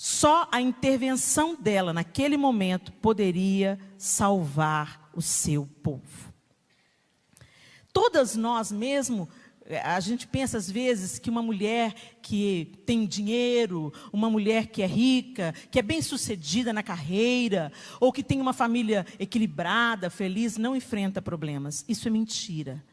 Só a intervenção dela naquele momento poderia salvar o seu povo. Todas nós mesmo, a gente pensa às vezes que uma mulher que tem dinheiro, uma mulher que é rica, que é bem-sucedida na carreira, ou que tem uma família equilibrada, feliz, não enfrenta problemas. Isso é mentira.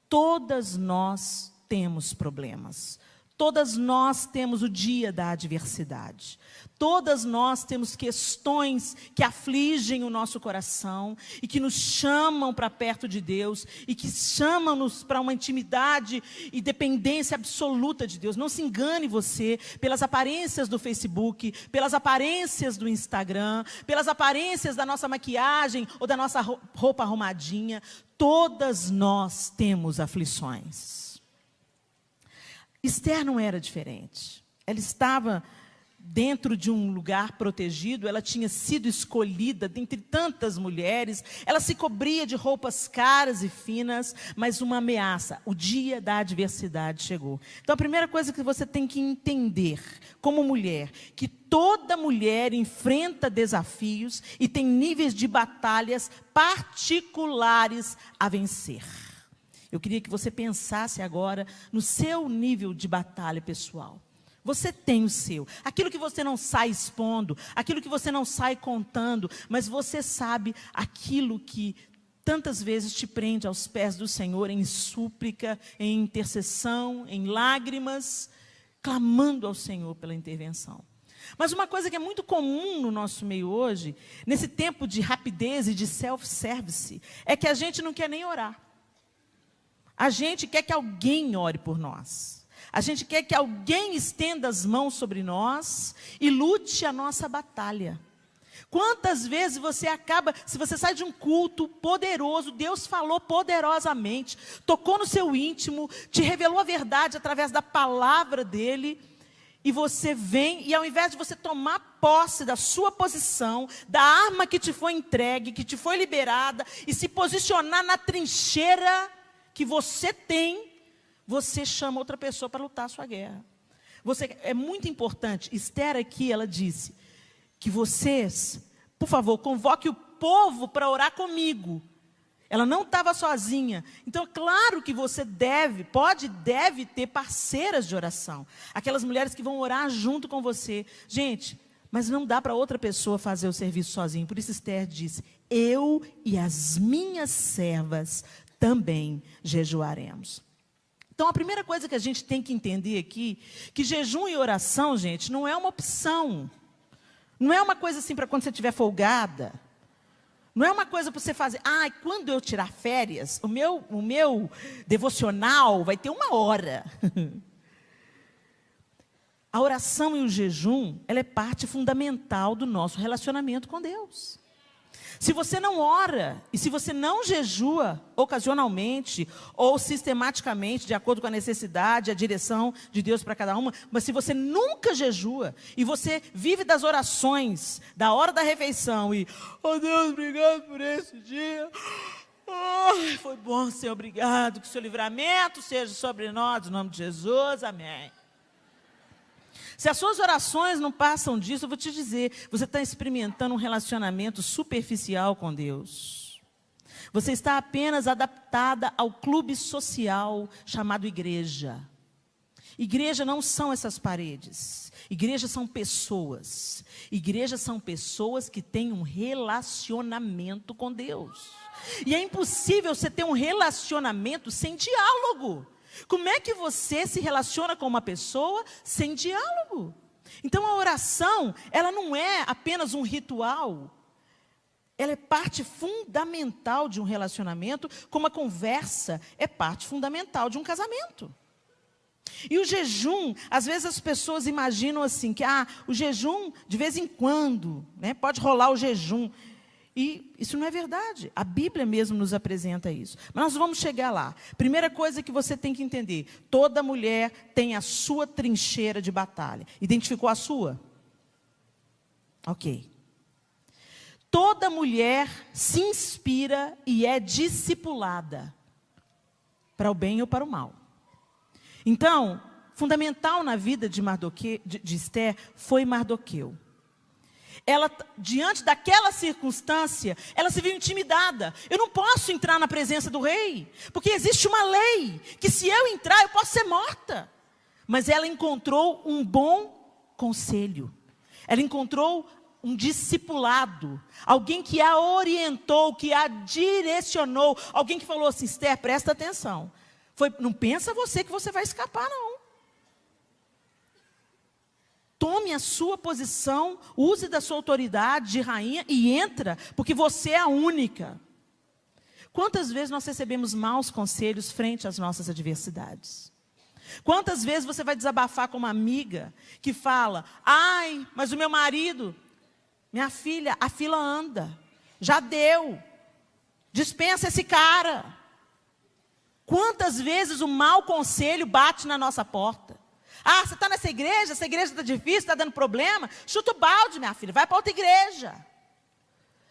Todas nós temos problemas. Todas nós temos o dia da adversidade. Todas nós temos questões que afligem o nosso coração e que nos chamam para perto de Deus e que chamam-nos para uma intimidade e dependência absoluta de Deus. Não se engane você pelas aparências do Facebook, pelas aparências do Instagram, pelas aparências da nossa maquiagem ou da nossa roupa arrumadinha. Todas nós temos aflições. Esther não era diferente. Ela estava dentro de um lugar protegido, ela tinha sido escolhida dentre tantas mulheres, ela se cobria de roupas caras e finas, mas uma ameaça, o dia da adversidade chegou. Então a primeira coisa que você tem que entender, como mulher, que toda mulher enfrenta desafios e tem níveis de batalhas particulares a vencer. Eu queria que você pensasse agora no seu nível de batalha pessoal. Você tem o seu. Aquilo que você não sai expondo, aquilo que você não sai contando, mas você sabe aquilo que tantas vezes te prende aos pés do Senhor em súplica, em intercessão, em lágrimas, clamando ao Senhor pela intervenção. Mas uma coisa que é muito comum no nosso meio hoje, nesse tempo de rapidez e de self-service, é que a gente não quer nem orar. A gente quer que alguém ore por nós. A gente quer que alguém estenda as mãos sobre nós e lute a nossa batalha. Quantas vezes você acaba, se você sai de um culto poderoso, Deus falou poderosamente, tocou no seu íntimo, te revelou a verdade através da palavra dele, e você vem, e ao invés de você tomar posse da sua posição, da arma que te foi entregue, que te foi liberada, e se posicionar na trincheira que você tem, você chama outra pessoa para lutar a sua guerra. É muito importante. Esther aqui, ela disse, que vocês, por favor, convoque o povo para orar comigo. Ela não estava sozinha. Então, claro que você deve ter parceiras de oração. Aquelas mulheres que vão orar junto com você. Gente, mas não dá para outra pessoa fazer o serviço sozinho. Por isso Esther disse, eu e as minhas servas também jejuaremos. Então, a primeira coisa que a gente tem que entender aqui, que jejum e oração, gente, não é uma opção. Não é uma coisa assim para quando você estiver folgada. Não é uma coisa para você fazer, quando eu tirar férias, o meu devocional vai ter 1 hora. A oração e o jejum, ela é parte fundamental do nosso relacionamento com Deus. Se você não ora, e se você não jejua ocasionalmente, ou sistematicamente, de acordo com a necessidade, a direção de Deus para cada uma, mas se você nunca jejua, e você vive das orações, da hora da refeição, e, oh Deus, obrigado por esse dia, foi bom, Senhor, obrigado, que o seu livramento seja sobre nós, no nome de Jesus, amém. Se as suas orações não passam disso, eu vou te dizer, você está experimentando um relacionamento superficial com Deus. Você está apenas adaptada ao clube social chamado igreja. Igreja não são essas paredes. Igreja são pessoas. Igreja são pessoas que têm um relacionamento com Deus. E é impossível você ter um relacionamento sem diálogo. Como é que você se relaciona com uma pessoa sem diálogo? Então a oração, ela não é apenas um ritual. Ela é parte fundamental de um relacionamento, como a conversa é parte fundamental de um casamento. E o jejum, às vezes as pessoas imaginam assim, que o jejum de vez em quando, né, pode rolar o jejum. E isso não é verdade. A Bíblia mesmo nos apresenta isso. Mas nós vamos chegar lá. Primeira coisa que você tem que entender. Toda mulher tem a sua trincheira de batalha. Identificou a sua? Ok. Toda mulher se inspira e é discipulada. Para o bem ou para o mal. Então, fundamental na vida de Esther foi Mardoqueu. Ela, diante daquela circunstância, ela se viu intimidada. Eu não posso entrar na presença do rei, porque existe uma lei, que se eu entrar, eu posso ser morta. Mas ela encontrou um bom conselho. Ela encontrou um discipulado, alguém que a orientou, que a direcionou, alguém que falou assim: Esther, presta atenção. Não pensa você que você vai escapar, não. Tome a sua posição, use da sua autoridade de rainha e entra, porque você é a única. Quantas vezes nós recebemos maus conselhos frente às nossas adversidades? Quantas vezes você vai desabafar com uma amiga que fala: ai, mas o meu marido, minha filha, a fila anda, já deu, dispensa esse cara. Quantas vezes o mau conselho bate na nossa porta? Ah, você está nessa igreja, essa igreja está difícil, está dando problema. Chuta o balde, minha filha, vai para outra igreja.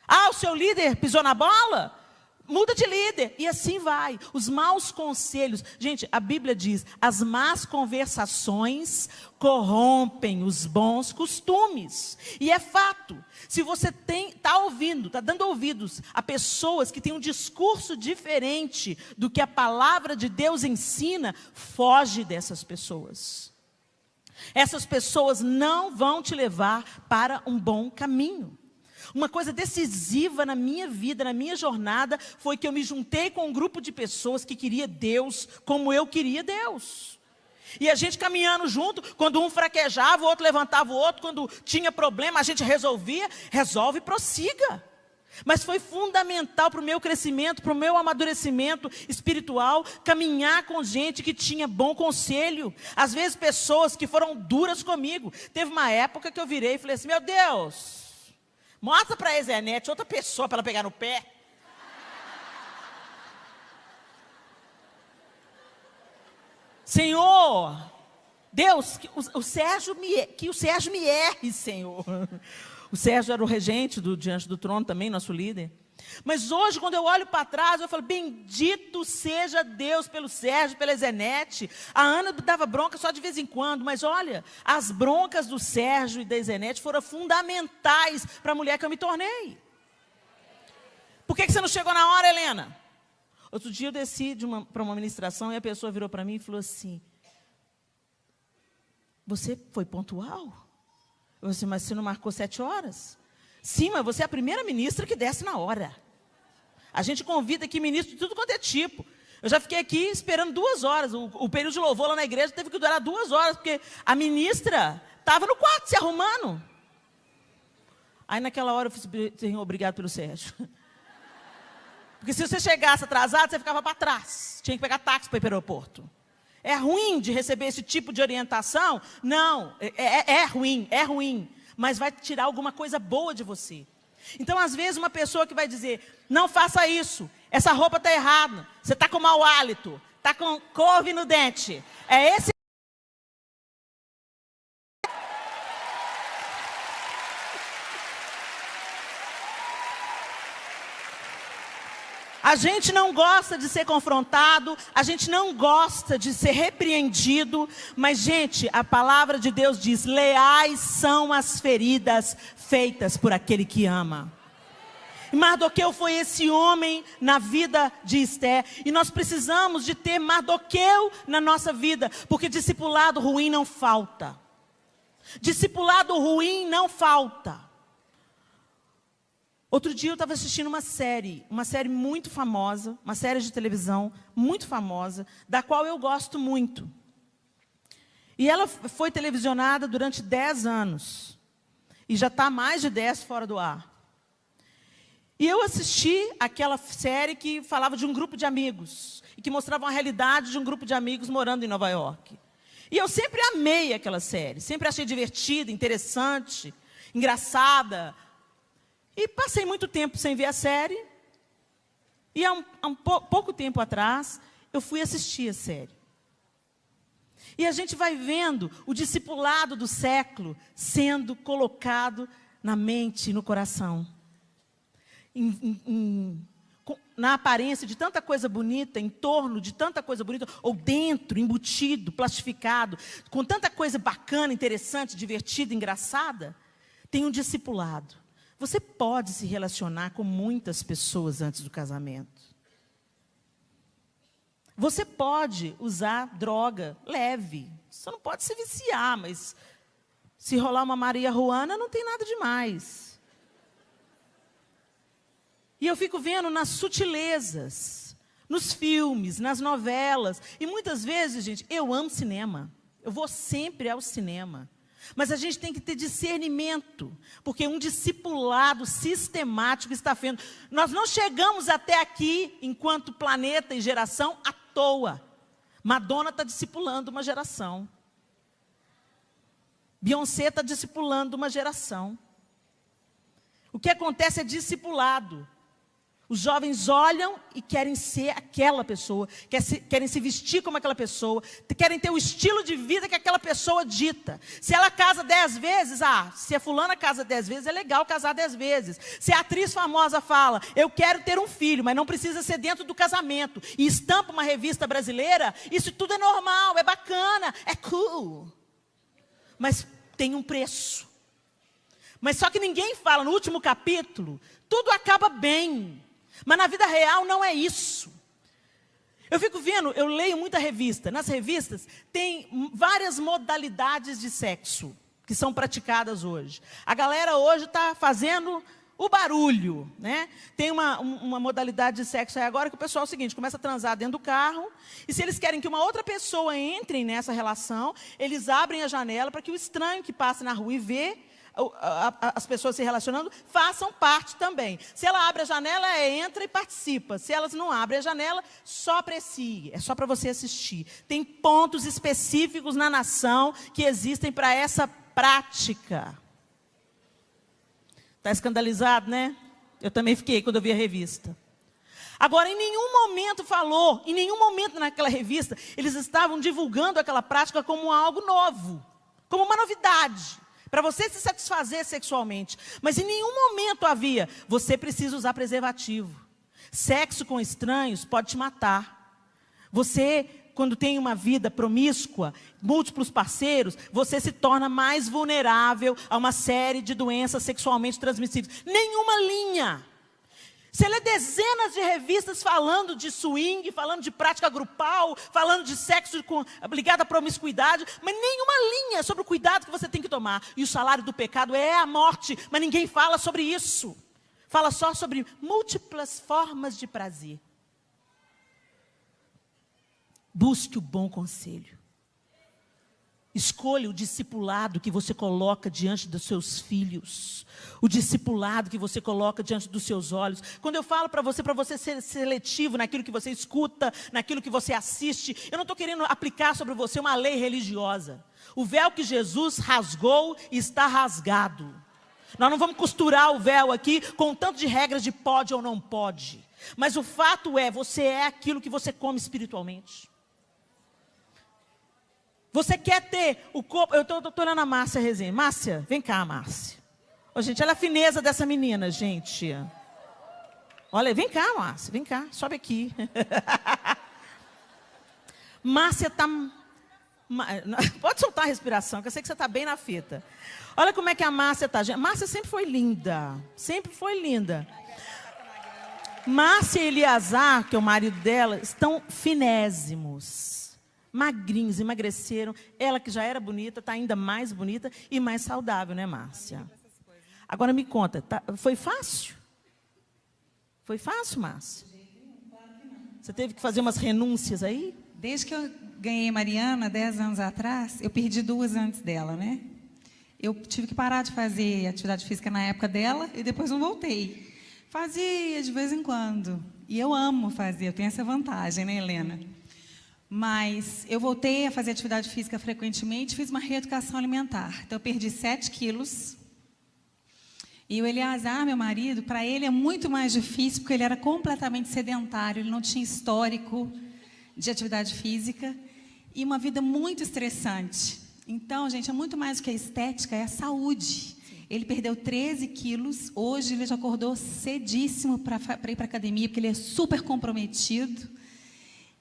Ah, o seu líder pisou na bola? Muda de líder. E assim vai. Os maus conselhos. Gente, a Bíblia diz: as más conversações corrompem os bons costumes. E é fato. Se você está ouvindo, está dando ouvidos a pessoas que têm um discurso diferente do que a palavra de Deus ensina, foge dessas pessoas. Essas pessoas não vão te levar para um bom caminho. Uma coisa decisiva na minha vida, na minha jornada, foi que eu me juntei com um grupo de pessoas que queria Deus como eu queria Deus. E a gente caminhando junto, quando um fraquejava, o outro levantava o outro, quando tinha problema, a gente resolve e prossiga. Mas foi fundamental para o meu crescimento, para o meu amadurecimento espiritual, caminhar com gente que tinha bom conselho. Às vezes pessoas que foram duras comigo. Teve uma época que eu virei e falei assim: meu Deus, mostra para a Ezenete outra pessoa para ela pegar no pé. Senhor, Deus, que o Sérgio me erre, Senhor. O Sérgio era o regente diante do trono também, nosso líder. Mas hoje, quando eu olho para trás, eu falo: bendito seja Deus pelo Sérgio, pela Ezenete. A Ana dava bronca só de vez em quando, mas olha, as broncas do Sérgio e da Ezenete foram fundamentais para a mulher que eu me tornei. Por que você não chegou na hora, Helena? Outro dia eu desci para uma ministração e a pessoa virou para mim e falou assim: você foi pontual? Eu disse: mas você não marcou 7 horas? Sim, mas você é a primeira ministra que desce na hora. A gente convida aqui ministro de tudo quanto é tipo. Eu já fiquei aqui esperando 2 horas. O período de louvor lá na igreja teve que durar 2 horas, porque a ministra estava no quarto se arrumando. Aí naquela hora eu falei: Senhor, obrigado pelo Sérgio. Porque se você chegasse atrasado, você ficava para trás. Tinha que pegar táxi para ir para o aeroporto. É ruim de receber esse tipo de orientação? Não, é ruim, mas vai tirar alguma coisa boa de você. Então, às vezes, uma pessoa que vai dizer: não faça isso, essa roupa está errada, você está com mau hálito, está com couve no dente. É esse. A gente não gosta de ser confrontado, a gente não gosta de ser repreendido, mas, gente, a palavra de Deus diz: leais são as feridas feitas por aquele que ama. E Mardoqueu foi esse homem na vida de Esther, e nós precisamos de ter Mardoqueu na nossa vida, porque discipulado ruim não falta. Discipulado ruim não falta. Outro dia eu estava assistindo uma série muito famosa, uma série de televisão muito famosa, da qual eu gosto muito. E ela foi televisionada durante 10 anos. E já está mais de 10 fora do ar. E eu assisti aquela série que falava de um grupo de amigos, e que mostrava a realidade de um grupo de amigos morando em Nova York. E eu sempre amei aquela série, sempre achei divertida, interessante, engraçada. E passei muito tempo sem ver a série. E há pouco tempo atrás, eu fui assistir a série. E a gente vai vendo o discipulado do século sendo colocado na mente e no coração. na aparência de tanta coisa bonita, em torno de tanta coisa bonita, ou dentro, embutido, plastificado, com tanta coisa bacana, interessante, divertida, engraçada, tem um discipulado. Você pode se relacionar com muitas pessoas antes do casamento. Você pode usar droga leve. Você não pode se viciar, mas se rolar uma Maria Juana, não tem nada demais. E eu fico vendo nas sutilezas, nos filmes, nas novelas. E muitas vezes, gente, eu amo cinema. Eu vou sempre ao cinema. Mas a gente tem que ter discernimento, porque um discipulado sistemático está feito. Nós não chegamos até aqui, enquanto planeta e geração, à toa. Madonna está discipulando uma geração. Beyoncé está discipulando uma geração. O que acontece é discipulado. Os jovens olham e querem ser aquela pessoa, querem se vestir como aquela pessoa, querem ter o estilo de vida que aquela pessoa dita. Se ela casa 10 vezes, se a fulana casa 10 vezes, é legal casar 10 vezes. Se a atriz famosa fala, eu quero ter um filho, mas não precisa ser dentro do casamento, e estampa uma revista brasileira, isso tudo é normal, é bacana, é cool. Mas tem um preço. Mas só que ninguém fala, no último capítulo, tudo acaba bem. Mas na vida real não é isso. Eu fico vendo, eu leio muita revista. Nas revistas tem várias modalidades de sexo que são praticadas hoje. A galera hoje está fazendo o barulho, né? Tem uma modalidade de sexo aí agora que o pessoal é o seguinte, começa a transar dentro do carro, e se eles querem que uma outra pessoa entre nessa relação, eles abrem a janela para que o estranho que passa na rua e vê as pessoas se relacionando, façam parte também. Se ela abre a janela, entra e participa. Se elas não abrem a janela, só aprecie. É só para você assistir. Tem pontos específicos na nação que existem para essa prática. Está escandalizado, né? Eu também fiquei quando eu vi a revista. Agora, em nenhum momento falou, em nenhum momento naquela revista, eles estavam divulgando aquela prática como algo novo, como uma novidade. Para você se satisfazer sexualmente. Mas em nenhum momento havia, você precisa usar preservativo. Sexo com estranhos pode te matar. Você, quando tem uma vida promíscua, múltiplos parceiros, você se torna mais vulnerável a uma série de doenças sexualmente transmissíveis. Nenhuma linha. Você lê dezenas de revistas falando de swing, falando de prática grupal, falando de sexo ligado à promiscuidade, mas nenhuma linha sobre o cuidado que você tem que tomar. E o salário do pecado é a morte, mas ninguém fala sobre isso. Fala só sobre múltiplas formas de prazer. Busque o bom conselho. Escolha o discipulado que você coloca diante dos seus filhos. O discipulado que você coloca diante dos seus olhos. Quando eu falo para você ser seletivo naquilo que você escuta, naquilo que você assiste, eu não estou querendo aplicar sobre você uma lei religiosa. O véu que Jesus rasgou está rasgado. Nós não vamos costurar o véu aqui com um tanto de regras de pode ou não pode. Mas o fato é, você é aquilo que você come espiritualmente. Você quer ter o corpo... Eu estou olhando a Márcia Rezende. Márcia, vem cá, Márcia. Ô, gente, olha a fineza dessa menina, gente. Olha, vem cá, Márcia, vem cá, sobe aqui. Márcia está... Pode soltar a respiração, que eu sei que você está bem na fita. Olha como é que a Márcia está. Márcia sempre foi linda. Sempre foi linda. Márcia e Eliazar, que é o marido dela, estão finésimos. Magrinhos, emagreceram. Ela que já era bonita, está ainda mais bonita e mais saudável, né, Márcia? Agora me conta, foi fácil? Foi fácil, Márcia? Você teve que fazer umas renúncias aí? Desde que eu ganhei Mariana, 10 anos atrás, eu perdi 2 antes dela, né? Eu tive que parar de fazer atividade física na época dela e depois não voltei. Fazia de vez em quando. E eu amo fazer, eu tenho essa vantagem, né, Helena? Mas eu voltei a fazer atividade física frequentemente, fiz uma reeducação alimentar. Então, eu perdi 7 quilos. E o Eliazar, meu marido, para ele é muito mais difícil, porque ele era completamente sedentário, ele não tinha histórico de atividade física e uma vida muito estressante. Então, gente, é muito mais do que a estética, é a saúde. Ele perdeu 13 quilos. Hoje ele já acordou cedíssimo para ir para a academia, porque ele é super comprometido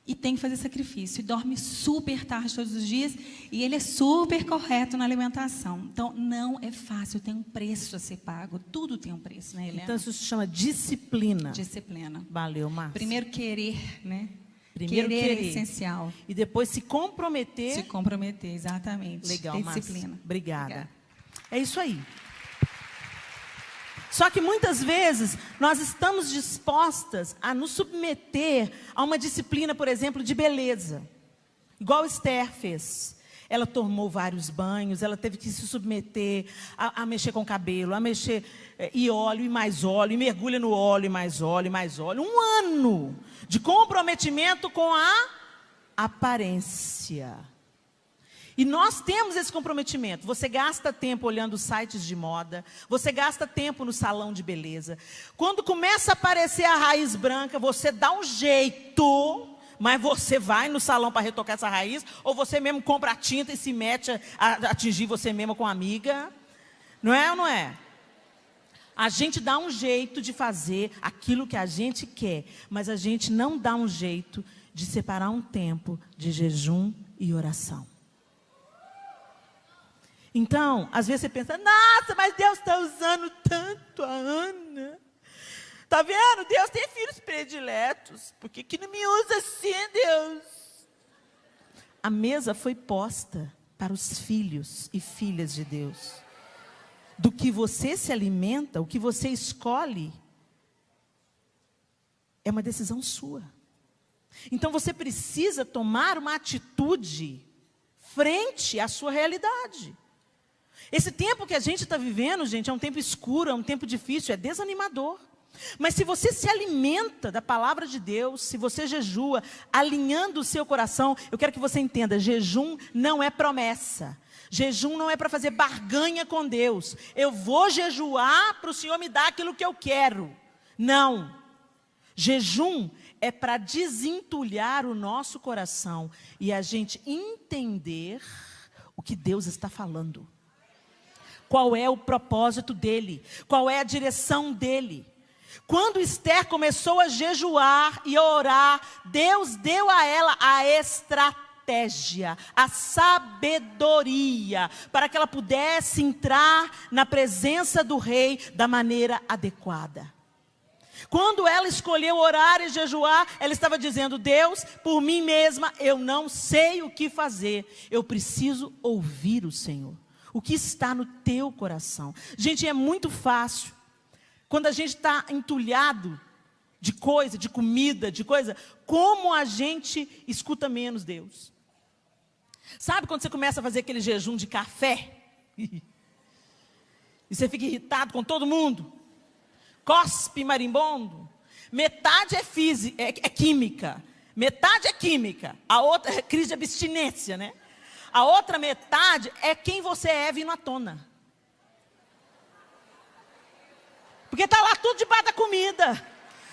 e tem que fazer sacrifício. E dorme super tarde todos os dias e ele é super correto na alimentação. Então, não é fácil, tem um preço a ser pago. Tudo tem um preço, né, Helena? Então, isso se chama disciplina. Disciplina. Valeu, Márcia. Primeiro, querer, né? Primeiro querer é essencial. E depois se comprometer. Se comprometer, exatamente. Legal, ter Márcia. disciplina. Obrigada. É isso aí. Só que muitas vezes nós estamos dispostas a nos submeter a uma disciplina, por exemplo, de beleza. Igual Esther fez. Ela tomou vários banhos, ela teve que se submeter a mexer com o cabelo, a mexer e óleo, e mergulha no óleo, e mais óleo, e mais óleo. 1 ano de comprometimento com a aparência. E nós temos esse comprometimento. Você gasta tempo olhando sites de moda, você gasta tempo no salão de beleza. Quando começa a aparecer a raiz branca, você dá um jeito, mas você vai no salão para retocar essa raiz, ou você mesmo compra a tinta e se mete a atingir você mesmo com a amiga. Não é ou não é? A gente dá um jeito de fazer aquilo que a gente quer, mas a gente não dá um jeito de separar um tempo de jejum e oração. Então, às vezes você pensa, nossa, mas Deus está usando tanto a Ana. Está vendo? Deus tem filhos prediletos. Por que não me usa assim, Deus? A mesa foi posta para os filhos e filhas de Deus. Do que você se alimenta, o que você escolhe, é uma decisão sua. Então você precisa tomar uma atitude frente à sua realidade. Esse tempo que a gente está vivendo, gente, é um tempo escuro, é um tempo difícil, é desanimador. Mas se você se alimenta da palavra de Deus, se você jejua, alinhando o seu coração, eu quero que você entenda, jejum não é promessa. Jejum não é para fazer barganha com Deus. Eu vou jejuar para o Senhor me dar aquilo que eu quero. Não. Jejum é para desentulhar o nosso coração e a gente entender o que Deus está falando. Qual é o propósito dele? Qual é a direção dele? Quando Esther começou a jejuar e a orar, Deus deu a ela a estratégia, a sabedoria, para que ela pudesse entrar na presença do rei da maneira adequada. Quando ela escolheu orar e jejuar, ela estava dizendo, Deus, por mim mesma, eu não sei o que fazer. Eu preciso ouvir o Senhor. O que está no teu coração? Gente, é muito fácil. Quando a gente está entulhado de coisa, de comida, de coisa, como a gente escuta menos Deus? Sabe quando você começa a fazer aquele jejum de café? E você fica irritado com todo mundo? Cospe marimbondo? Metade é física, é química. Metade é química. A outra é crise de abstinência, né? A outra metade é quem você é vindo à tona. Porque está lá tudo debaixo da comida.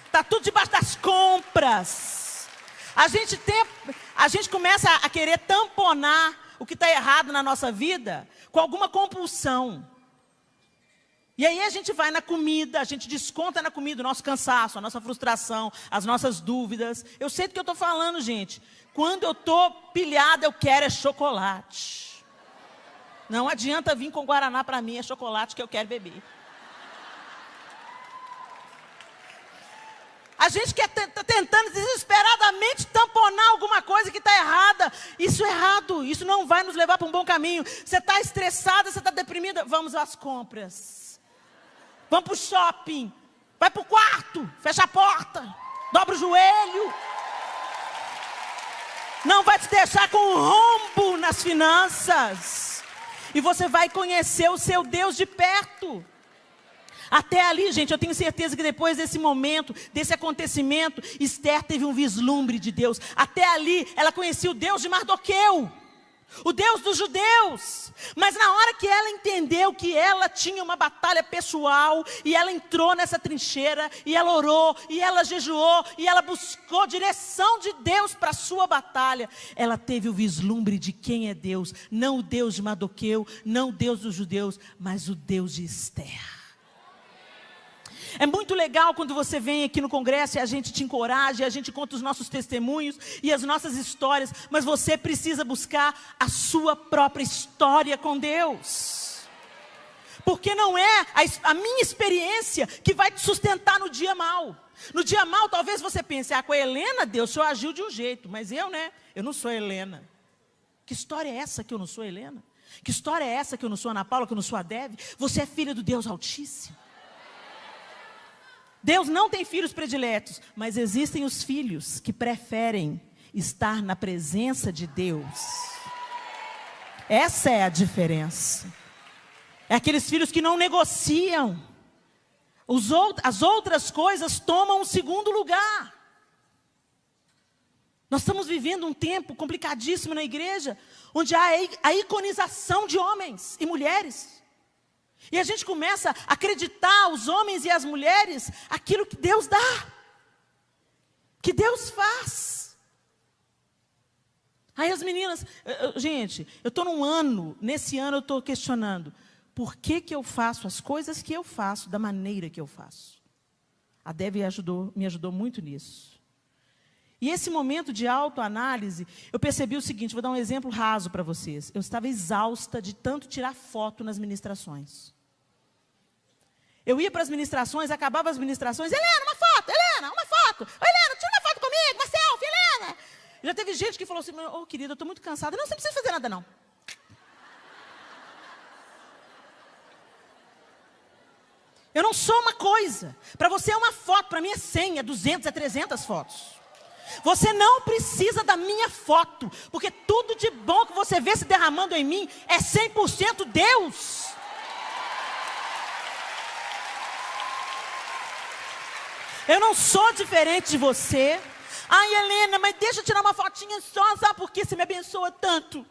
Está tudo debaixo das compras. A gente começa a querer tamponar o que está errado na nossa vida com alguma compulsão. E aí a gente vai na comida, a gente desconta na comida o nosso cansaço, a nossa frustração, as nossas dúvidas. Eu sei do que eu estou falando, gente. Quando eu estou pilhada, eu quero é chocolate. Não adianta vir com Guaraná para mim, é chocolate que eu quero beber. A gente está tentando desesperadamente tamponar alguma coisa que está errada. Isso é errado, isso não vai nos levar para um bom caminho. Você está estressada, você está deprimida, vamos às compras. Vamos para o shopping, vai para o quarto, fecha a porta, dobra o joelho. Não vai te deixar com um rombo nas finanças. E você vai conhecer o seu Deus de perto. Até ali, gente, eu tenho certeza que depois desse momento, desse acontecimento, Esther teve um vislumbre de Deus. Até ali, ela conhecia o Deus de Mardoqueu. o Deus dos judeus. Mas na hora que ela entendeu que ela tinha uma batalha pessoal, e ela entrou nessa trincheira, e ela orou, e ela jejuou, e ela buscou direção de Deus para a sua batalha, ela teve o vislumbre de quem é Deus. Não o Deus de Mardoqueu, não o Deus dos judeus, mas o Deus de Esther. É muito legal quando você vem aqui no congresso e a gente te encoraja, e a gente conta os nossos testemunhos e as nossas histórias, mas você precisa buscar a sua própria história com Deus. Porque não é a minha experiência que vai te sustentar no dia mau. No dia mau, talvez você pense, com a Helena, Deus só agiu de um jeito, mas eu não sou Helena. Que história é essa que eu não sou Helena? Que história é essa que eu não sou Ana Paula, que eu não sou a Deve? Você é filha do Deus Altíssimo. Deus não tem filhos prediletos, mas existem os filhos que preferem estar na presença de Deus. Essa é a diferença. É aqueles filhos que não negociam. As outras coisas tomam um segundo lugar. Nós estamos vivendo um tempo complicadíssimo na igreja, onde há a iconização de homens e mulheres. E a gente começa a acreditar, os homens e as mulheres, aquilo que Deus dá, que Deus faz. Aí as meninas, gente, eu estou nesse ano eu estou questionando, por que eu faço as coisas que eu faço, da maneira que eu faço? A Deve me ajudou muito nisso. E esse momento de autoanálise, eu percebi o seguinte, vou dar um exemplo raso para vocês. Eu estava exausta de tanto tirar foto nas ministrações. Eu ia para as ministrações, acabava as ministrações, Helena, uma foto, Helena, tira uma foto comigo, uma selfie, Helena. Já teve gente que falou assim, querida, eu estou muito cansada. Não, você não precisa fazer nada não. Eu não sou uma coisa. Para você é uma foto, para mim é 100, é 200, é 300 fotos. Você não precisa da minha foto, porque tudo de bom que você vê se derramando em mim é 100% Deus. Eu não sou diferente de você. Ai, Helena, mas deixa eu tirar uma fotinha só, sabe por que você me abençoa tanto?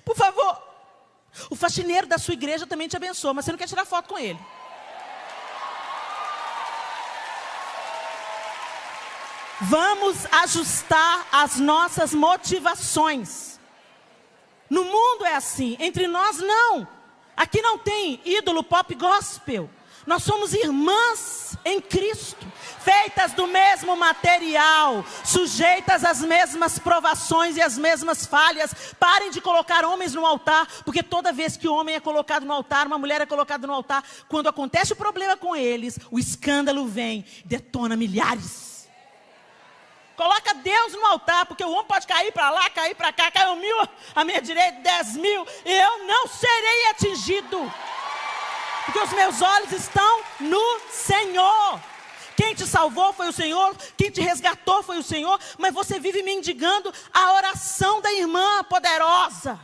Por favor. O faxineiro da sua igreja também te abençoa, mas você não quer tirar foto com ele. Vamos ajustar as nossas motivações. No mundo é assim, entre nós não. Aqui não tem ídolo pop gospel. Nós somos irmãs em Cristo, feitas do mesmo material, sujeitas às mesmas provações e às mesmas falhas. Parem de colocar homens no altar, porque toda vez que o homem é colocado no altar, uma mulher é colocada no altar, quando acontece o problema com eles, o escândalo vem, detona milhares. Coloca Deus no altar, porque o homem pode cair para lá, cair para cá, caiu 1000 à minha direita, 10.000, e eu não serei atingido. Porque os meus olhos estão no Senhor. Quem te salvou foi o Senhor, quem te resgatou foi o Senhor, mas você vive mendigando a oração da irmã poderosa.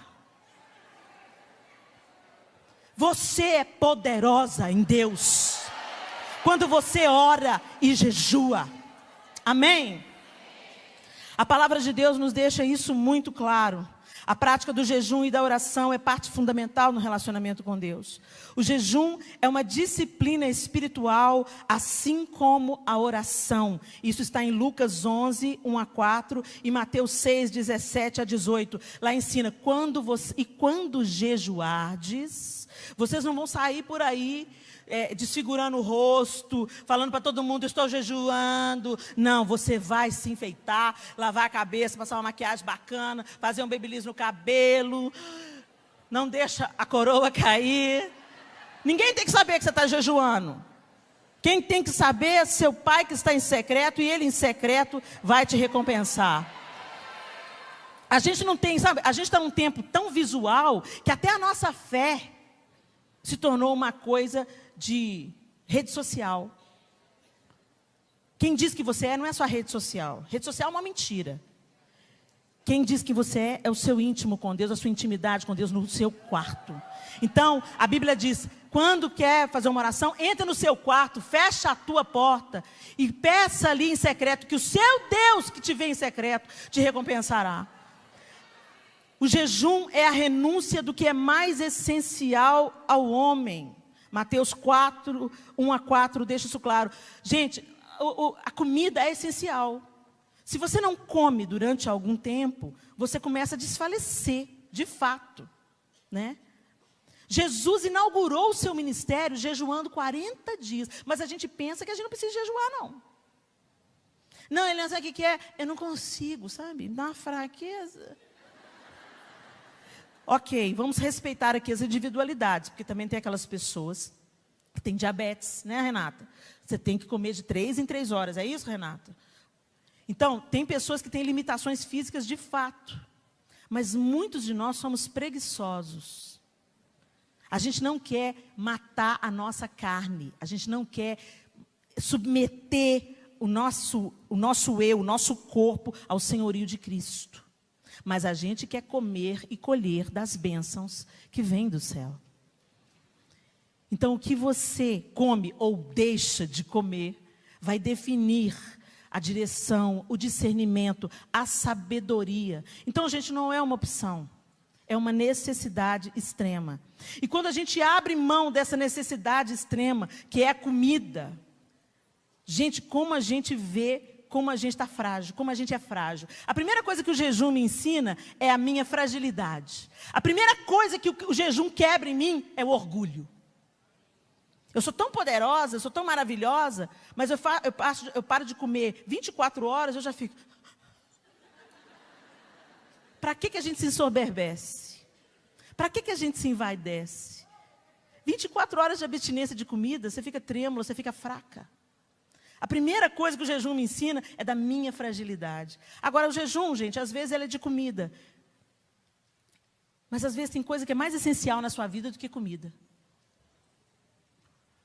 Você é poderosa em Deus, quando você ora e jejua. Amém? A palavra de Deus nos deixa isso muito claro. A prática do jejum e da oração é parte fundamental no relacionamento com Deus. O jejum é uma disciplina espiritual, assim como a oração. Isso está em Lucas 11, 1-4 e Mateus 6, 17 a 18. Lá ensina, quando jejuardes, vocês não vão sair por aí desfigurando o rosto, falando para todo mundo, estou jejuando. Não, você vai se enfeitar, lavar a cabeça, passar uma maquiagem bacana, fazer um babyliss no cabelo, não deixa a coroa cair. Ninguém tem que saber que você está jejuando. Quem tem que saber é seu pai que está em secreto, e ele em secreto vai te recompensar. A gente não tem, sabe, a gente está num tempo tão visual, que até a nossa fé se tornou uma coisa de rede social. Quem diz que você não é só rede social. Rede social é uma mentira. Quem diz que você é o seu íntimo com Deus, a sua intimidade com Deus no seu quarto. Então, a Bíblia diz, quando quer fazer uma oração, entra no seu quarto, fecha a tua porta e peça ali em secreto, que o seu Deus que te vê em secreto te recompensará. O jejum é a renúncia do que é mais essencial ao homem. Mateus 4, 1 a 4, deixa isso claro. Gente, a comida é essencial. Se você não come durante algum tempo, você começa a desfalecer, de fato, né? Jesus inaugurou o seu ministério jejuando 40 dias. Mas a gente pensa que a gente não precisa jejuar, não. Não, ele não sabe o que é. Eu não consigo, sabe? Dá uma fraqueza. Ok, vamos respeitar aqui as individualidades, porque também tem aquelas pessoas que têm diabetes, né, Renata? Você tem que comer de 3 em 3 horas, é isso, Renata? Então, tem pessoas que têm limitações físicas de fato, mas muitos de nós somos preguiçosos. A gente não quer matar a nossa carne, a gente não quer submeter o nosso eu, o nosso corpo ao senhorio de Cristo. Mas a gente quer comer e colher das bênçãos que vêm do céu. Então, o que você come ou deixa de comer vai definir a direção, o discernimento, a sabedoria. Então, gente, não é uma opção. É uma necessidade extrema. E quando a gente abre mão dessa necessidade extrema, que é a comida, gente, como a gente vê, como a gente está frágil, como a gente é frágil. A primeira coisa que o jejum me ensina é a minha fragilidade. A primeira coisa que o jejum quebra em mim é o orgulho. Eu sou tão poderosa, eu sou tão maravilhosa, mas eu paro de comer 24 horas, eu já fico... Para que a gente se ensoberbece? Para que a gente se envaidece? 24 horas de abstinência de comida, você fica trêmula, você fica fraca. A primeira coisa que o jejum me ensina é da minha fragilidade. Agora, o jejum, gente, às vezes ele é de comida. Mas às vezes tem coisa que é mais essencial na sua vida do que comida.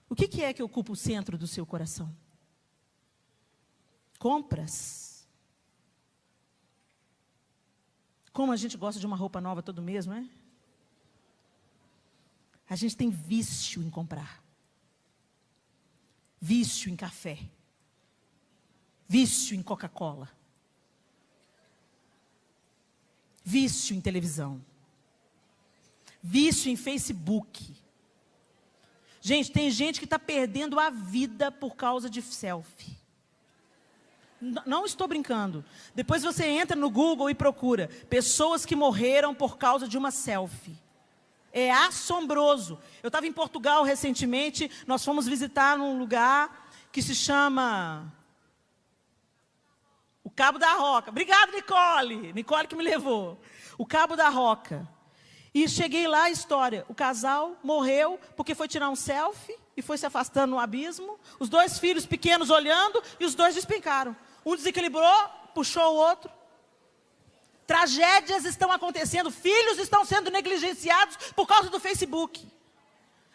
O que é que ocupa o centro do seu coração? Compras. Como a gente gosta de uma roupa nova todo mês, não é? A gente tem vício em comprar. Vício em café. Vício em Coca-Cola. Vício em televisão. Vício em Facebook. Gente, tem gente que está perdendo a vida por causa de selfie. Não estou brincando. Depois você entra no Google e procura pessoas que morreram por causa de uma selfie. É assombroso. Eu estava em Portugal recentemente, nós fomos visitar num lugar que se chama o Cabo da Roca. Obrigado, Nicole. Nicole que me levou. O Cabo da Roca. E cheguei lá, a história. O casal morreu porque foi tirar um selfie e foi se afastando no abismo. Os 2 filhos pequenos olhando e os 2 despencaram. Um desequilibrou, puxou o outro. Tragédias estão acontecendo, filhos estão sendo negligenciados por causa do Facebook.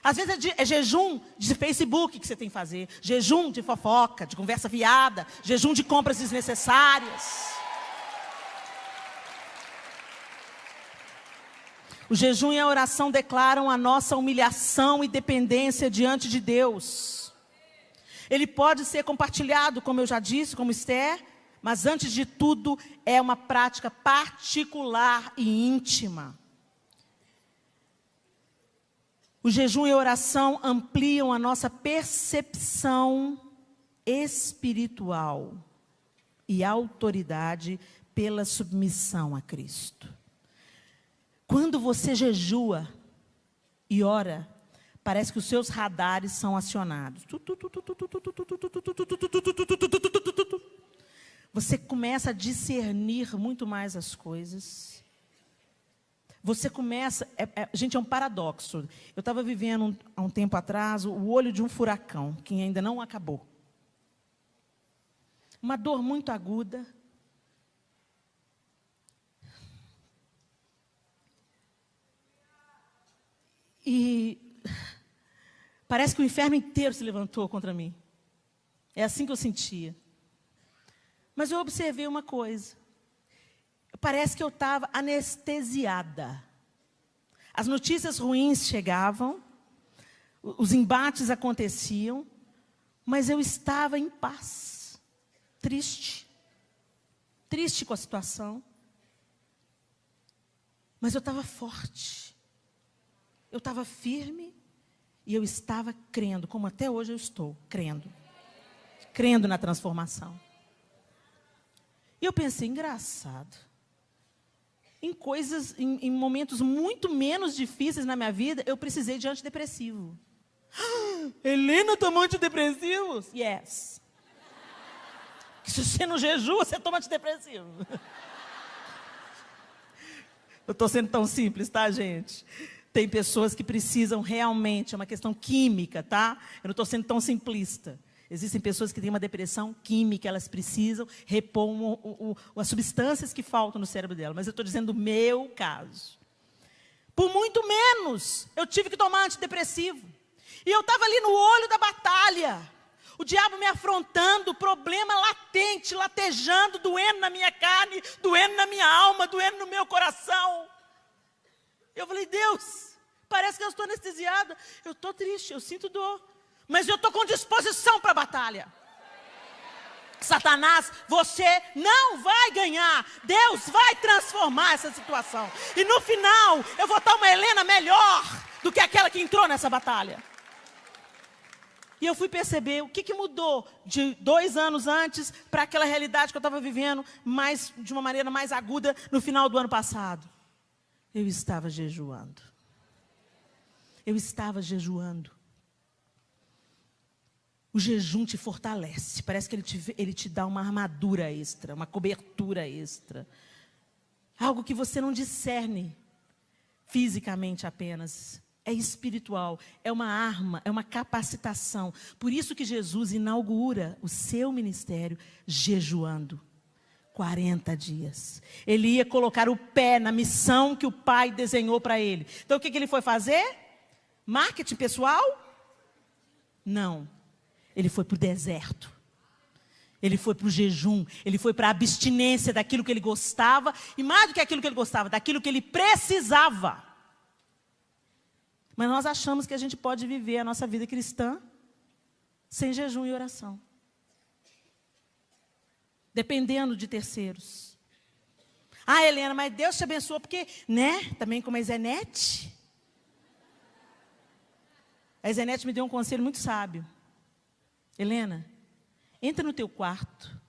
Às vezes é jejum de Facebook que você tem que fazer, jejum de fofoca, de conversa fiada, jejum de compras desnecessárias. O jejum e a oração declaram a nossa humilhação e dependência diante de Deus. Ele pode ser compartilhado, como eu já disse, como Esther, mas antes de tudo é uma prática particular e íntima. O jejum e a oração ampliam a nossa percepção espiritual e autoridade pela submissão a Cristo. Quando você jejua e ora, parece que os seus radares são acionados. Você começa a discernir muito mais as coisas. Você começa... gente, é um paradoxo. Eu estava vivendo há um tempo atrás o olho de um furacão, que ainda não acabou. Uma dor muito aguda. E parece que o inferno inteiro se levantou contra mim. É assim que eu sentia. Mas eu observei uma coisa. Parece que eu estava anestesiada. As notícias ruins chegavam, os embates aconteciam, mas eu estava em paz, triste com a situação. Mas eu estava forte. Eu estava firme e eu estava crendo, como até hoje eu estou, crendo. Crendo na transformação. E eu pensei, engraçado. Em momentos muito menos difíceis na minha vida, eu precisei de antidepressivo. Helena tomou antidepressivos? Yes. Se você não jejua, você toma antidepressivo. Eu estou sendo tão simples, tá, gente? Tem pessoas que precisam realmente, é uma questão química, tá? Eu não estou sendo tão simplista. Existem pessoas que têm uma depressão química, elas precisam repor as substâncias que faltam no cérebro dela. Mas eu estou dizendo o meu caso. Por muito menos, eu tive que tomar antidepressivo. E eu estava ali no olho da batalha. O diabo me afrontando, o problema latente, latejando, doendo na minha carne, doendo na minha alma, doendo no meu coração. Eu falei, Deus, parece que eu estou anestesiada. Eu estou triste, eu sinto dor. Mas eu estou com disposição para a batalha. Satanás, você não vai ganhar. Deus vai transformar essa situação. E no final, eu vou estar uma Helena melhor do que aquela que entrou nessa batalha. E eu fui perceber o que mudou de 2 anos antes para aquela realidade que eu estava vivendo de uma maneira mais aguda no final do ano passado. Eu estava jejuando. Eu estava jejuando. O jejum te fortalece. Parece que ele te dá uma armadura extra, uma cobertura extra. Algo que você não discerne fisicamente apenas. É espiritual, é uma arma, é uma capacitação. Por isso que Jesus inaugura o seu ministério jejuando. 40 dias. Ele ia colocar o pé na missão que o Pai desenhou para ele. Então o que ele foi fazer? Marketing pessoal? Não. Ele foi para o deserto. Ele foi para o jejum. Ele foi para a abstinência daquilo que ele gostava. E mais do que aquilo que ele gostava, daquilo que ele precisava. Mas nós achamos que a gente pode viver a nossa vida cristã sem jejum e oração. Dependendo de terceiros. Ah, Helena, mas Deus te abençoou porque, né? Também como a Zenete. A Zenete me deu um conselho muito sábio. Helena, entra no teu quarto,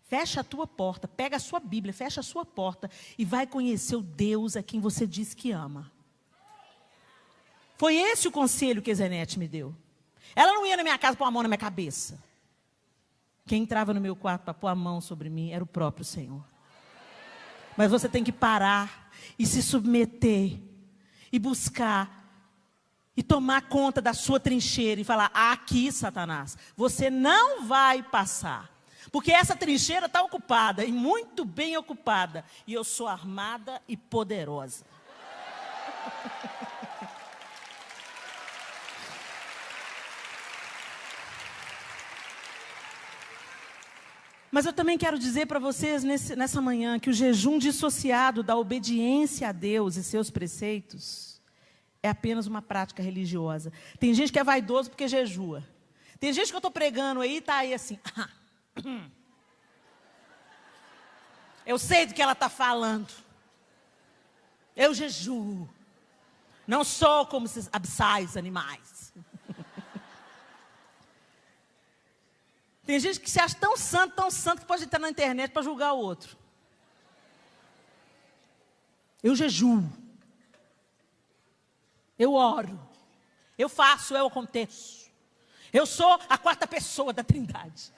fecha a tua porta, pega a sua Bíblia, fecha a sua porta e vai conhecer o Deus a quem você diz que ama. Foi esse o conselho que a Zenete me deu. Ela não ia na minha casa pôr a mão na minha cabeça. Quem entrava no meu quarto para pôr a mão sobre mim era o próprio Senhor. Mas você tem que parar e se submeter e buscar e tomar conta da sua trincheira e falar, aqui, Satanás, você não vai passar. Porque essa trincheira está ocupada e muito bem ocupada. E eu sou armada e poderosa. Mas eu também quero dizer para vocês nessa manhã que o jejum dissociado da obediência a Deus e seus preceitos é apenas uma prática religiosa. Tem gente que é vaidoso porque jejua. Tem gente que eu estou pregando aí e está aí assim. Eu sei do que ela está falando. Eu jejuo. Não sou como esses abissais animais. Tem gente que se acha tão santo, que pode entrar na internet para julgar o outro. Eu jejuo. Eu oro. Eu faço, eu aconteço. Eu sou a 4ª pessoa da Trindade.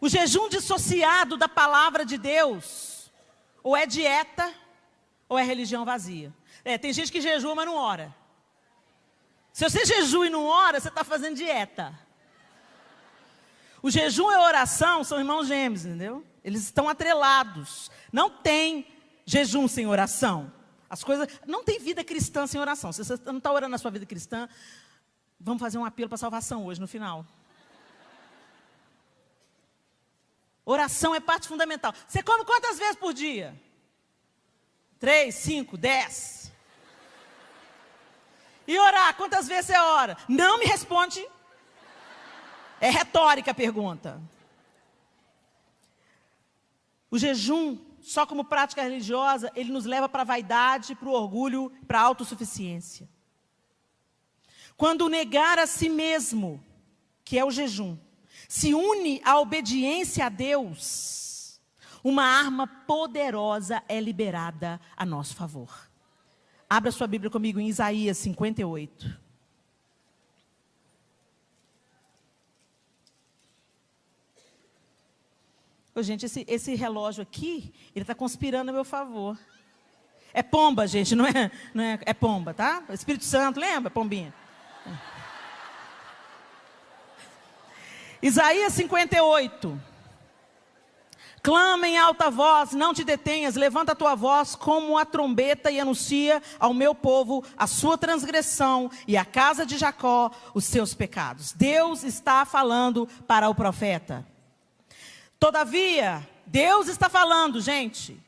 O jejum dissociado da palavra de Deus, ou é dieta, ou é religião vazia. Tem gente que jejua, mas não ora. Se você jejua e não ora, você está fazendo dieta. O jejum e a oração são irmãos gêmeos, entendeu? Eles estão atrelados. Não tem jejum sem oração. As coisas, não tem vida cristã sem oração. Se você não está orando na sua vida cristã, vamos fazer um apelo para a salvação hoje, no final. Oração é parte fundamental. Você come quantas vezes por dia? 3, 5, 10. E orar, quantas vezes você ora? Não me responde. É retórica a pergunta. O jejum, só como prática religiosa, ele nos leva para a vaidade, para o orgulho, para a autossuficiência. Quando negar a si mesmo, que é o jejum, se une à obediência a Deus, uma arma poderosa é liberada a nosso favor. Abra sua Bíblia comigo em Isaías 58. Ô, gente, esse relógio aqui, ele está conspirando a meu favor. É pomba, gente, não é, é pomba, tá? Espírito Santo, lembra, pombinha? Isaías 58. Clama em alta voz, não te detenhas, levanta a tua voz como a trombeta e anuncia ao meu povo a sua transgressão e à casa de Jacó os seus pecados. Deus está falando para o profeta. Todavia, Deus está falando, gente.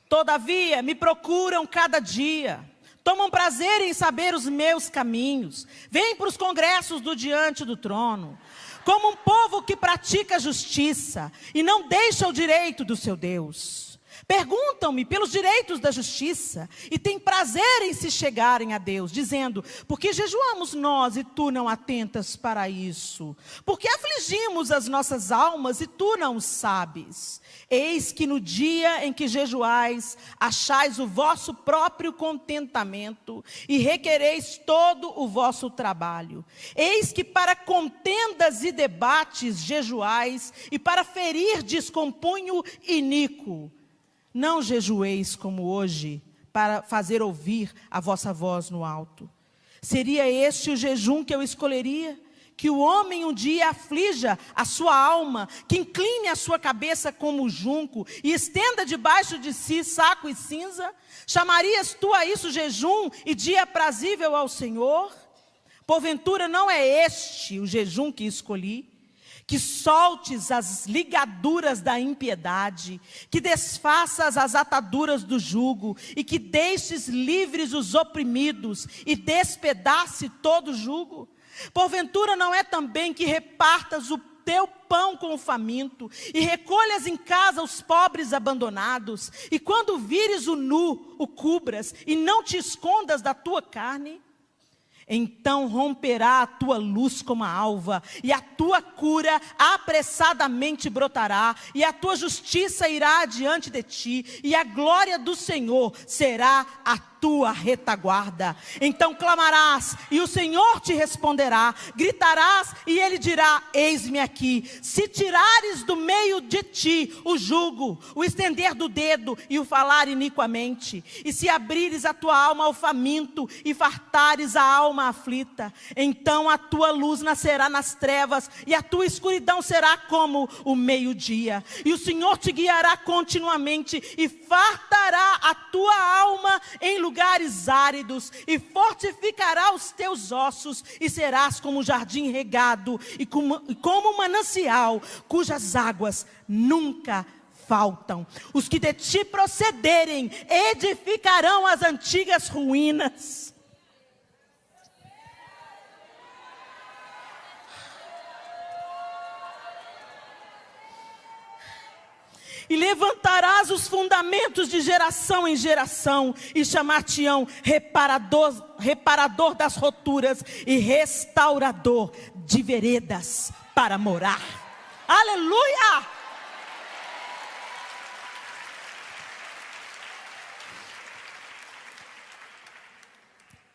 Todavia, me procuram cada dia. Tomam prazer em saber os meus caminhos. Vêm para os congressos do diante do trono. Como um povo que pratica justiça e não deixa o direito do seu Deus. Perguntam-me pelos direitos da justiça e têm prazer em se chegarem a Deus, dizendo, por que jejuamos nós e tu não atentas para isso? Por que afligimos as nossas almas e tu não sabes? Eis que no dia em que jejuais, achais o vosso próprio contentamento e requereis todo o vosso trabalho. Eis que para contendas e debates jejuais e para ferir descompunho iníquo. Não jejueis como hoje, para fazer ouvir a vossa voz no alto. Seria este o jejum que eu escolheria? Que o homem um dia aflija a sua alma, que incline a sua cabeça como junco e estenda debaixo de si saco e cinza? Chamarias tu a isso jejum e dia aprazível ao Senhor? Porventura não é este o jejum que escolhi? Que soltes as ligaduras da impiedade, que desfaças as ataduras do jugo, e que deixes livres os oprimidos, e despedace todo o jugo? Porventura não é também que repartas o teu pão com o faminto, e recolhas em casa os pobres abandonados, e quando vires o nu, o cubras, e não te escondas da tua carne? Então romperá a tua luz como a alva, e a tua cura apressadamente brotará, e a tua justiça irá adiante de ti, e a glória do Senhor será a tua retaguarda. Então clamarás, e o Senhor te responderá, gritarás, e Ele dirá, eis-me aqui. Se tirares do meio de ti o jugo, o estender do dedo e o falar iniquamente, e se abrires a tua alma ao faminto, e fartares a alma aflita, então a tua luz nascerá nas trevas, e a tua escuridão será como o meio-dia. E o Senhor te guiará continuamente, e fartará a tua alma em lugares áridos, e fortificará os teus ossos, e serás como um jardim regado, e como um manancial, cujas águas nunca faltam. Os que de ti procederem, edificarão as antigas ruínas. E levantarás os fundamentos de geração em geração, e chamar-te-ão reparador das roturas, e restaurador de veredas para morar. Aleluia!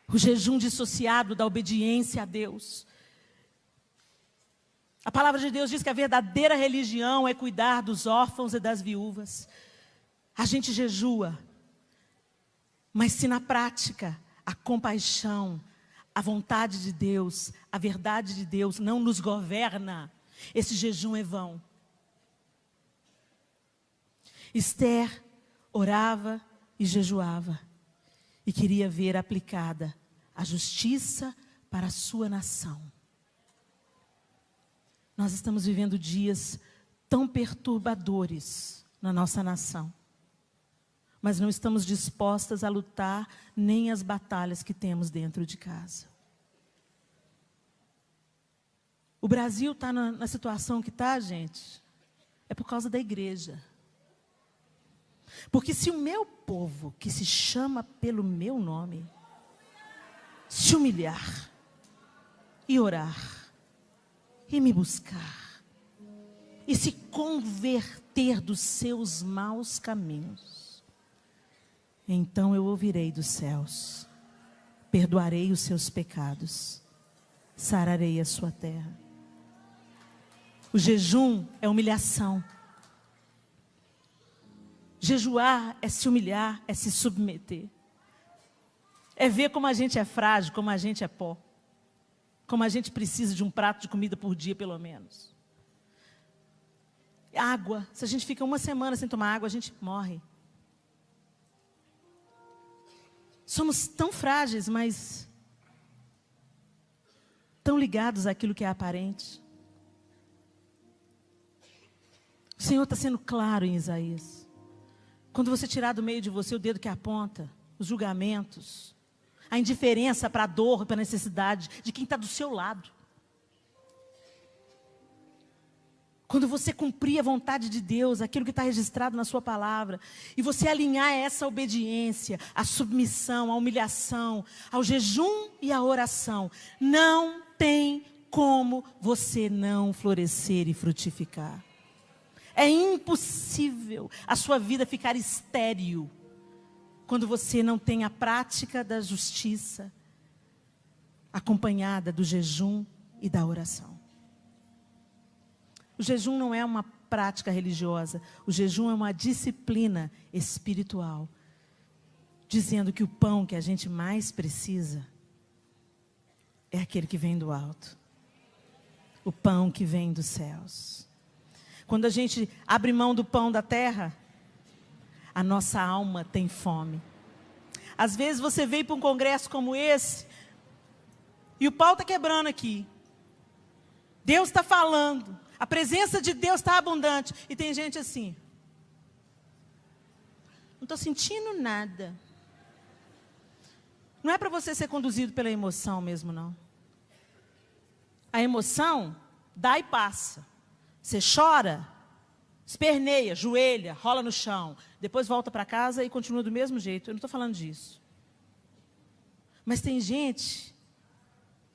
O jejum dissociado da obediência a Deus. A palavra de Deus diz que a verdadeira religião é cuidar dos órfãos e das viúvas. A gente jejua, mas se na prática a compaixão, a vontade de Deus, a verdade de Deus não nos governa, esse jejum é vão. Esther orava e jejuava e queria ver aplicada a justiça para a sua nação. Nós estamos vivendo dias tão perturbadores na nossa nação, mas não estamos dispostas a lutar nem as batalhas que temos dentro de casa. O Brasil está na situação que está, gente, é por causa da igreja. Porque se o meu povo, que se chama pelo meu nome, se humilhar e orar e me buscar e se converter dos seus maus caminhos, então eu ouvirei dos céus, perdoarei os seus pecados, sararei a sua terra. O jejum é humilhação. Jejuar é se humilhar, é se submeter. É ver como a gente é frágil, como a gente é pó. Como a gente precisa de um prato de comida por dia, pelo menos. Água. Se a gente fica uma semana sem tomar água, a gente morre. Somos tão frágeis, mas tão ligados àquilo que é aparente. O Senhor está sendo claro em Isaías. Quando você tirar do meio de você o dedo que aponta, os julgamentos, a indiferença para a dor, para a necessidade de quem está do seu lado. Quando você cumprir a vontade de Deus, aquilo que está registrado na sua palavra, e você alinhar essa obediência, a submissão, a humilhação, ao jejum e à oração, não tem como você não florescer e frutificar. É impossível a sua vida ficar estéril quando você não tem a prática da justiça acompanhada do jejum e da oração. O jejum não é uma prática religiosa, o jejum é uma disciplina espiritual, dizendo que o pão que a gente mais precisa é aquele que vem do alto, o pão que vem dos céus. Quando a gente abre mão do pão da terra, a nossa alma tem fome. Às vezes você veio para um congresso como esse, e o pau está quebrando aqui. Deus está falando, a presença de Deus está abundante. E tem gente assim, não estou sentindo nada. Não é para você ser conduzido pela emoção mesmo, não. A emoção dá e passa. Você chora, esperneia, joelha, rola no chão, depois volta para casa e continua do mesmo jeito. Eu não estou falando disso. Mas tem gente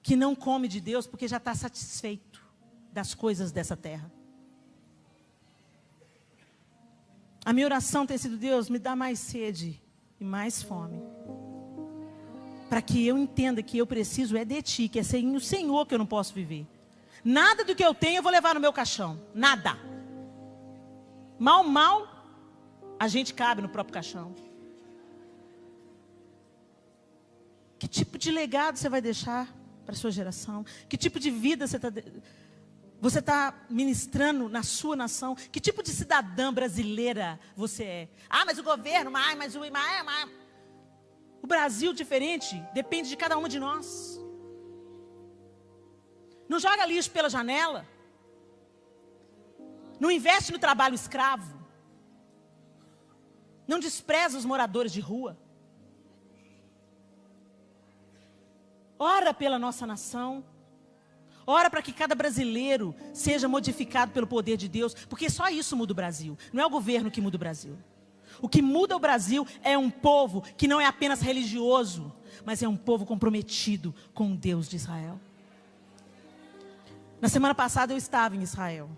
que não come de Deus porque já está satisfeito das coisas dessa terra. A minha oração tem sido: Deus, me dá mais sede e mais fome, para que eu entenda que eu preciso é de Ti, que é sem o Senhor que eu não posso viver. Nada do que eu tenho eu vou levar no meu caixão. Nada. Mal, a gente cabe no próprio caixão. Que tipo de legado você vai deixar para a sua geração? Que tipo de vida você está ministrando na sua nação? Que tipo de cidadã brasileira você é? Ah, mas o governo, o Brasil diferente depende de cada uma de nós. Não joga lixo pela janela. Não investe no trabalho escravo. Não despreza os moradores de rua. Ora pela nossa nação. Ora para que cada brasileiro seja modificado pelo poder de Deus. Porque só isso muda o Brasil. Não é o governo que muda o Brasil. O que muda o Brasil é um povo que não é apenas religioso, mas é um povo comprometido com o Deus de Israel. Na semana passada eu estava em Israel,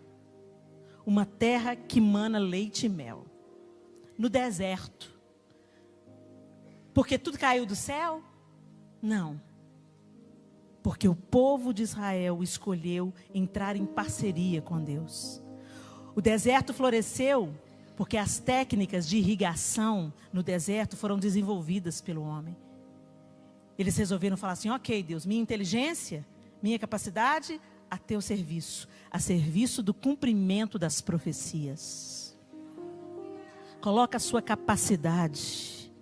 uma terra que mana leite e mel, no deserto. Porque tudo caiu do céu? Não. Porque o povo de Israel escolheu entrar em parceria com Deus. O deserto floresceu porque as técnicas de irrigação no deserto foram desenvolvidas pelo homem. Eles resolveram falar assim: ok, Deus, minha inteligência, minha capacidade, a teu serviço, a serviço do cumprimento das profecias. Coloca a sua capacidade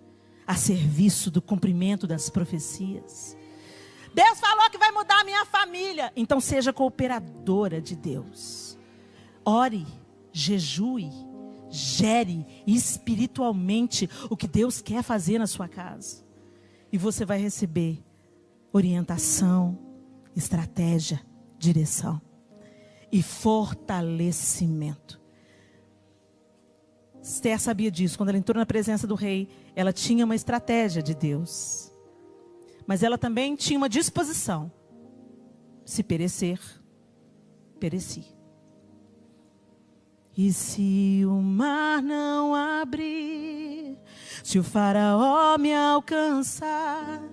a serviço do cumprimento das profecias. Deus falou que vai mudar a minha família, então seja cooperadora de Deus. Ore, jejue, gere espiritualmente o que Deus quer fazer na sua casa. E você vai receber orientação, estratégia, direção. e fortalecimento. Esther sabia disso. Quando ela entrou na presença do rei, ela tinha uma estratégia de Deus. Mas ela também tinha uma disposição. Se perecer, pereci. E se o mar não abrir, se o faraó me alcançar,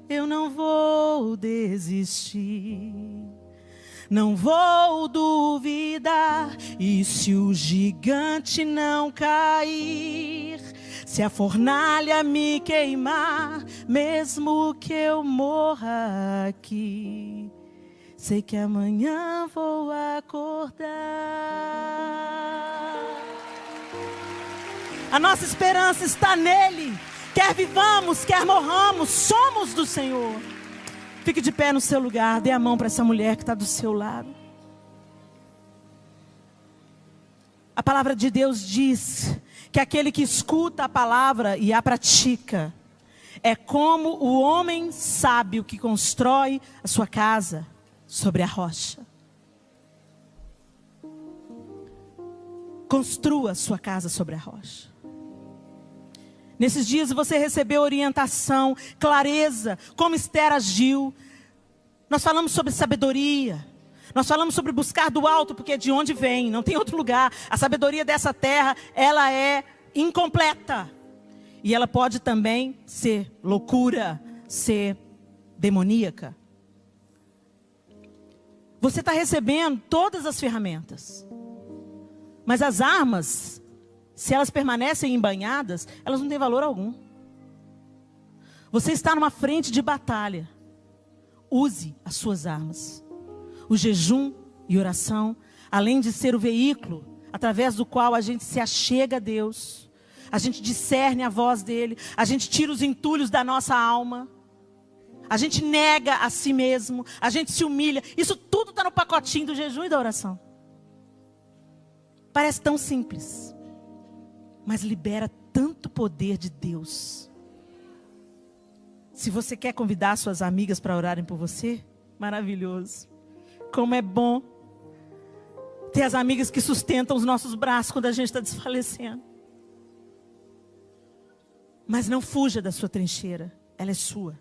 eu não vou desistir, não vou duvidar. E se o gigante não cair, se a fornalha me queimar, mesmo que eu morra aqui, sei que amanhã vou acordar. A nossa esperança está nele. Quer vivamos, quer morramos, somos do Senhor. Fique de pé no seu lugar. Dê a mão para essa mulher que está do seu lado. A palavra de Deus diz que aquele que escuta a palavra e a pratica é como o homem sábio que constrói a sua casa sobre a rocha. Construa a sua casa sobre a rocha. Nesses dias você recebeu orientação, clareza, como Esther agiu. Nós falamos sobre sabedoria. Nós falamos sobre buscar do alto, porque é de onde vem, não tem outro lugar. A sabedoria dessa terra, ela é incompleta. E ela pode também ser loucura, ser demoníaca. Você está recebendo todas as ferramentas. Mas as armas, se elas permanecem embanhadas, elas não têm valor algum. Você está numa frente de batalha. Use as suas armas. O jejum e oração, além de ser o veículo através do qual a gente se achega a Deus, a gente discerne a voz dele, a gente tira os entulhos da nossa alma, a gente nega a si mesmo, a gente se humilha. Isso tudo está no pacotinho do jejum e da oração. Parece tão simples, mas libera tanto poder de Deus. Se você quer convidar suas amigas para orarem por você, maravilhoso. Como é bom ter as amigas que sustentam os nossos braços quando a gente está desfalecendo. Mas não fuja da sua trincheira, ela é sua.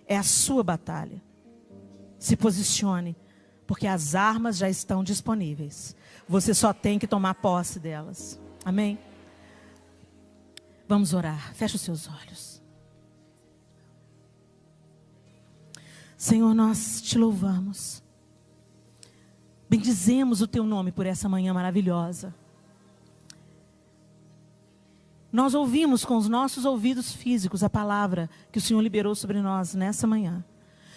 É a sua batalha. Se posicione, porque as armas já estão disponíveis. Você só tem que tomar posse delas. Amém? Vamos orar. Feche os seus olhos. Senhor, nós te louvamos. Bendizemos o teu nome por essa manhã maravilhosa. Nós ouvimos com os nossos ouvidos físicos a palavra que o Senhor liberou sobre nós nessa manhã.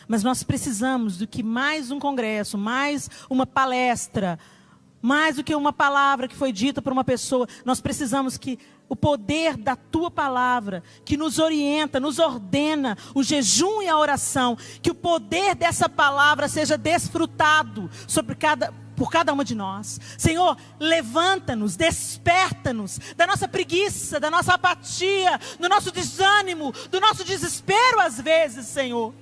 Mas nós precisamos do que mais um congresso, mais uma palestra, mais do que uma palavra que foi dita por uma pessoa. Nós precisamos que o poder da tua palavra, que nos orienta, nos ordena o jejum e a oração, que o poder dessa palavra seja desfrutado por cada uma de nós. Senhor, levanta-nos, desperta-nos da nossa preguiça, da nossa apatia, do nosso desânimo, do nosso desespero às vezes, Senhor.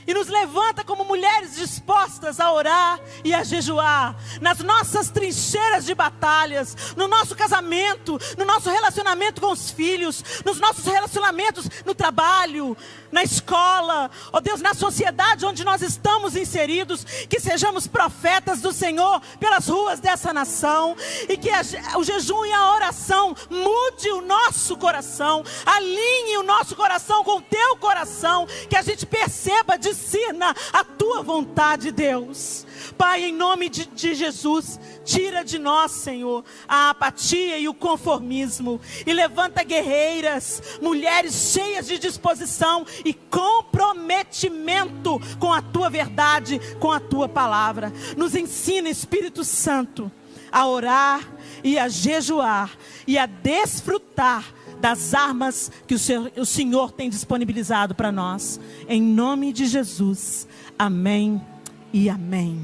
E nos levanta como mulheres dispostas a orar e a jejuar. Nas nossas trincheiras de batalhas. No nosso casamento. No nosso relacionamento com os filhos. Nos nossos relacionamentos no trabalho. Na escola. Ó Deus, na sociedade onde nós estamos inseridos. Que sejamos profetas do Senhor pelas ruas dessa nação. E que o jejum e a oração mude o nosso coração. Alinhe o nosso coração com o teu coração. Que a gente perceba, discirna a tua vontade, Deus. Pai, em nome de Jesus, tira de nós, Senhor, a apatia e o conformismo. E levanta guerreiras, mulheres cheias de disposição e comprometimento com a tua verdade, com a tua palavra. Nos ensina, Espírito Santo, a orar e a jejuar e a desfrutar das armas que o Senhor tem disponibilizado para nós. Em nome de Jesus. Amém e amém.